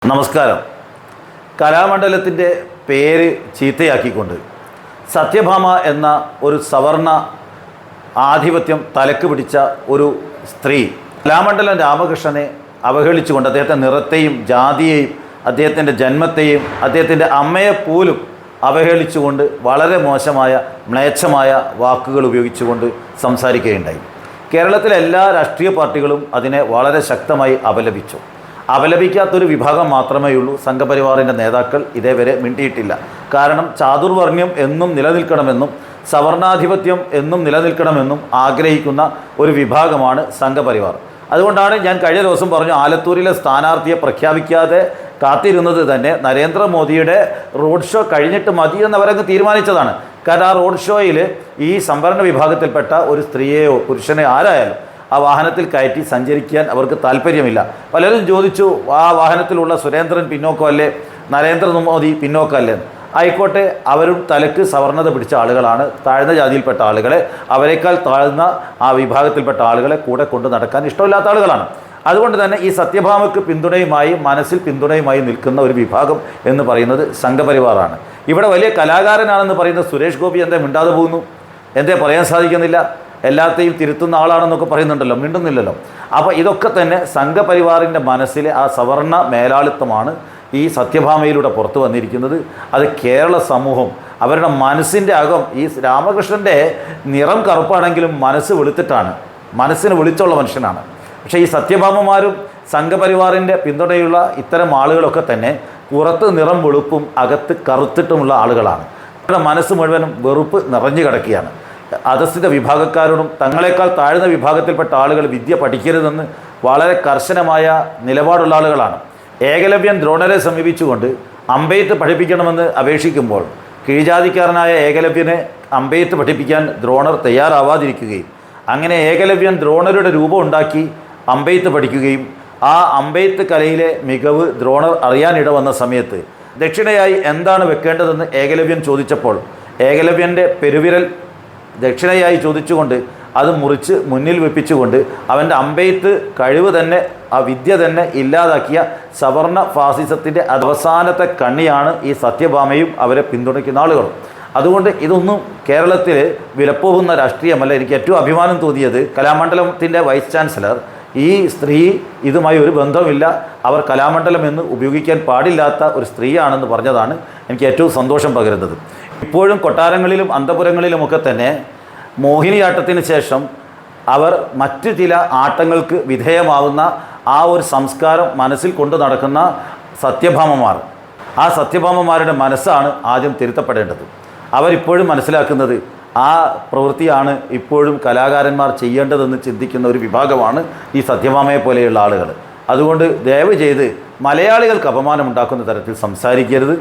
നമസ്കാരം. കലാമണ്ഡലത്തിൻ്റെ പേര് ചീത്തയാക്കിക്കൊണ്ട് സത്യഭാമ എന്ന ഒരു സവർണ ആധിപത്യം തലക്ക് പിടിച്ച ഒരു സ്ത്രീ കലാമണ്ഡലം രാമകൃഷ്ണനെ അവഹേളിച്ചുകൊണ്ട് അദ്ദേഹത്തെ നിറത്തെയും ജാതിയെയും അദ്ദേഹത്തിൻ്റെ ജന്മത്തെയും അദ്ദേഹത്തിൻ്റെ അമ്മയെപ്പോലും അവഹേളിച്ചുകൊണ്ട് വളരെ മോശമായ മ്ലേച്ഛമായ വാക്കുകൾ ഉപയോഗിച്ചുകൊണ്ട് സംസാരിക്കുകയുണ്ടായി. കേരളത്തിലെ എല്ലാ രാഷ്ട്രീയ പാർട്ടികളും അതിനെ വളരെ ശക്തമായി അപലപിച്ചു. അപലപിക്കാത്തൊരു വിഭാഗം മാത്രമേ ഉള്ളൂ. സംഘപരിവാറിൻ്റെ നേതാക്കൾ ഇതേവരെ മിണ്ടിയിട്ടില്ല. കാരണം ചാതുർവർണ്ണ്യം എന്നും നിലനിൽക്കണമെന്നും സവർണാധിപത്യം എന്നും നിലനിൽക്കണമെന്നും ആഗ്രഹിക്കുന്ന ഒരു വിഭാഗമാണ് സംഘപരിവാർ. അതുകൊണ്ടാണ് ഞാൻ കഴിഞ്ഞ ദിവസം പറഞ്ഞു, ആലത്തൂരിലെ സ്ഥാനാർത്ഥിയെ പ്രഖ്യാപിക്കാതെ കാത്തിരുന്നത് തന്നെ നരേന്ദ്രമോദിയുടെ റോഡ് ഷോ കഴിഞ്ഞിട്ട് മതി എന്നവരങ്ങ് തീരുമാനിച്ചതാണ്. കാരണം ആ റോഡ് ഷോയിൽ ഈ സംവരണ വിഭാഗത്തിൽപ്പെട്ട ഒരു സ്ത്രീയെയോ പുരുഷനെയോ ആരായാലും ആ വാഹനത്തിൽ കയറ്റി സഞ്ചരിക്കാൻ അവർക്ക് താല്പര്യമില്ല. പലരും ചോദിച്ചു, ആ വാഹനത്തിലുള്ള സുരേന്ദ്രൻ പിന്നോക്കമല്ലേ, നരേന്ദ്രമോദി പിന്നോക്കമല്ലേ? ആയിക്കോട്ടെ, അവരും തലക്ക് സവർണത പിടിച്ച ആളുകളാണ്. താഴ്ന്ന ജാതിയിൽപ്പെട്ട ആളുകളെ, അവരെക്കാൾ താഴ്ന്ന ആ വിഭാഗത്തിൽപ്പെട്ട ആളുകളെ കൂടെ കൊണ്ട് നടക്കാൻ ഇഷ്ടമില്ലാത്ത ആളുകളാണ്. അതുകൊണ്ട് തന്നെ ഈ സത്യഭാമയ്ക്ക് പിന്തുണയുമായി, മനസ്സിൽ പിന്തുണയുമായി നിൽക്കുന്ന ഒരു വിഭാഗം എന്ന് പറയുന്നത് സംഘപരിവാറാണ്. ഇവിടെ വലിയ കലാകാരനാണെന്ന് പറയുന്ന സുരേഷ് ഗോപി എന്തേ മിണ്ടാതെ പോകുന്നു? എന്തേ പറയാൻ സാധിക്കുന്നില്ല? എല്ലാത്തെയും തിരുത്തുന്ന ആളാണെന്നൊക്കെ പറയുന്നുണ്ടല്ലോ, മിണ്ടുന്നില്ലല്ലോ. അപ്പോൾ ഇതൊക്കെ തന്നെ സംഘപരിവാറിൻ്റെ മനസ്സിലെ ആ സവർണ മേലാളിത്തമാണ് ഈ സത്യഭാമയിലൂടെ പുറത്തു വന്നിരിക്കുന്നത്. അത് കേരള സമൂഹം അവരുടെ മനസ്സിൻ്റെ അകം, ഈ രാമകൃഷ്ണൻ്റെ നിറം കറുപ്പാണെങ്കിലും മനസ്സ് വെളുത്തിട്ടാണ്, മനസ്സിന് വെളിച്ചുള്ള മനുഷ്യനാണ്. പക്ഷേ ഈ സത്യഭാമമാരും സംഘപരിവാറിൻ്റെ പിന്തുണയുള്ള ഇത്തരം ആളുകളൊക്കെ തന്നെ പുറത്ത് നിറം വെളുപ്പും അകത്ത് കറുത്തിട്ടുമുള്ള ആളുകളാണ്. അവരുടെ മനസ്സ് മുഴുവനും വെറുപ്പ് നിറഞ്ഞു കിടക്കുകയാണ്. അധസ്ഥിത വിഭാഗക്കാരോടും തങ്ങളെക്കാൾ താഴ്ന്ന വിഭാഗത്തിൽപ്പെട്ട ആളുകൾ വിദ്യ പഠിക്കരുതെന്ന് വളരെ കർശനമായ നിലപാടുള്ള ആളുകളാണ്. ഏകലവ്യൻ ദ്രോണരെ സമീപിച്ചുകൊണ്ട് അമ്പെയ്ത്ത് പഠിപ്പിക്കണമെന്ന് അപേക്ഷിക്കുമ്പോൾ കീഴ്ജാതിക്കാരനായ ഏകലവ്യനെ അമ്പെയ്ത്ത് പഠിപ്പിക്കാൻ ദ്രോണർ തയ്യാറാവാതിരിക്കുകയും അങ്ങനെ ഏകലവ്യൻ ദ്രോണരുടെ രൂപം ഉണ്ടാക്കി അമ്പെയ്ത്ത് പഠിക്കുകയും ആ അമ്പെയ്ത്ത് കലയിലെ മികവ് ദ്രോണർ അറിയാനിട വന്ന സമയത്ത് ദക്ഷിണയായി എന്താണ് വെക്കേണ്ടതെന്ന് ഏകലവ്യൻ ചോദിച്ചപ്പോൾ ഏകലവ്യൻ്റെ പെരുവിരൽ ദക്ഷിണയായി ചോദിച്ചുകൊണ്ട് അത് മുറിച്ച് മുന്നിൽ വെപ്പിച്ചുകൊണ്ട് അവൻ്റെ അമ്പെയ്ത്ത് കഴിവ് തന്നെ, ആ വിദ്യ തന്നെ ഇല്ലാതാക്കിയ സവർണ ഫാസിസത്തിൻ്റെ അവസാനത്തെ കണ്ണിയാണ് ഈ സത്യഭാമയും അവരെ പിന്തുണയ്ക്കുന്ന ആളുകളും. അതുകൊണ്ട് ഇതൊന്നും കേരളത്തിൽ വിലപ്പോകുന്ന രാഷ്ട്രീയമല്ല. എനിക്ക് ഏറ്റവും അഭിമാനം തോന്നിയത് കലാമണ്ഡലത്തിൻ്റെ വൈസ് ചാൻസലർ ഈ സ്ത്രീ ഇതുമായി ഒരു ബന്ധമില്ല, അവർ കലാമണ്ഡലം എന്ന് ഉപയോഗിക്കാൻ പാടില്ലാത്ത ഒരു സ്ത്രീയാണെന്ന് പറഞ്ഞതാണ് എനിക്ക് ഏറ്റവും സന്തോഷം പകരുന്നത്. ഇപ്പോഴും കൊട്ടാരങ്ങളിലും അന്തപുരങ്ങളിലുമൊക്കെ തന്നെ മോഹിനിയാട്ടത്തിന് ശേഷം അവർ മറ്റു ചില ആട്ടങ്ങൾക്ക് വിധേയമാവുന്ന ആ ഒരു സംസ്കാരം മനസ്സിൽ കൊണ്ടു നടക്കുന്ന സത്യഭാമമാർ, ആ സത്യഭാമമാരുടെ മനസ്സാണ് ആദ്യം തിരുത്തപ്പെടേണ്ടത്. അവരിപ്പോഴും മനസ്സിലാക്കുന്നത് ആ പ്രവൃത്തിയാണ് ഇപ്പോഴും കലാകാരന്മാർ ചെയ്യേണ്ടതെന്ന് ചിന്തിക്കുന്ന ഒരു വിഭാഗമാണ് ഈ സത്യഭാമയെ പോലെയുള്ള ആളുകൾ. അതുകൊണ്ട് ദയവ് ചെയ്ത് മലയാളികൾക്ക് അപമാനമുണ്ടാക്കുന്ന തരത്തിൽ സംസാരിക്കരുത്.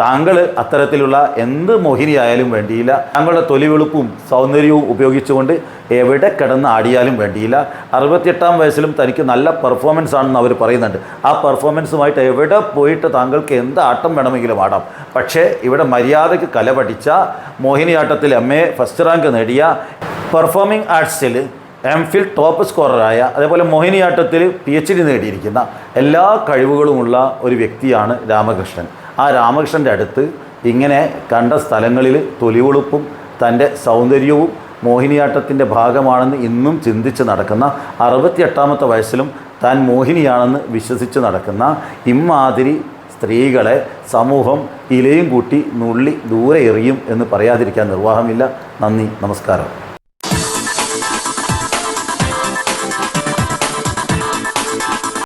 താങ്കൾ അത്തരത്തിലുള്ള എന്ത് മോഹിനിയായാലും വേണ്ടിയില്ല, താങ്കളുടെ തൊലിവെളുപ്പും സൗന്ദര്യവും ഉപയോഗിച്ചുകൊണ്ട് എവിടെ കിടന്ന് ആടിയാലും വേണ്ടിയില്ല. 68-ാം വയസ്സിലും തനിക്ക് നല്ല പെർഫോമൻസ് ആണെന്ന് അവർ പറയുന്നുണ്ട്. ആ പെർഫോമൻസുമായിട്ട് എവിടെ പോയിട്ട് താങ്കൾക്ക് എന്ത് ആട്ടം വേണമെങ്കിലും ആടാം. പക്ഷേ ഇവിടെ മര്യാദയ്ക്ക് കല പഠിച്ച, മോഹിനിയാട്ടത്തിൽ MA ഫസ്റ്റ് റാങ്ക് നേടിയ, പെർഫോമിംഗ് ആർട്സിൽ MPhil ടോപ്പ് സ്കോററായ, അതേപോലെ മോഹിനിയാട്ടത്തിൽ PhD നേടിയിരിക്കുന്ന എല്ലാ കഴിവുകളുമുള്ള ഒരു വ്യക്തിയാണ് രാമകൃഷ്ണൻ. ആ രാമകൃഷ്ണൻ്റെ അടുത്ത് ഇങ്ങനെ കണ്ട സ്ഥലങ്ങളിൽ തൊലിവെളുപ്പും തൻ്റെ സൗന്ദര്യവും മോഹിനിയാട്ടത്തിൻ്റെ ഭാഗമാണെന്ന് ഇന്നും ചിന്തിച്ച് നടക്കുന്ന, 68-ാമത്തെ വയസ്സിലും താൻ മോഹിനിയാണെന്ന് വിശ്വസിച്ച് നടക്കുന്ന ഇമ്മാതിരി സ്ത്രീകളെ സമൂഹം ഇലയും കൂട്ടി നുള്ളി ദൂരെ എറിയും എന്ന് പറയാതിരിക്കാൻ നിർവാഹമില്ല. നന്ദി, നമസ്കാരം.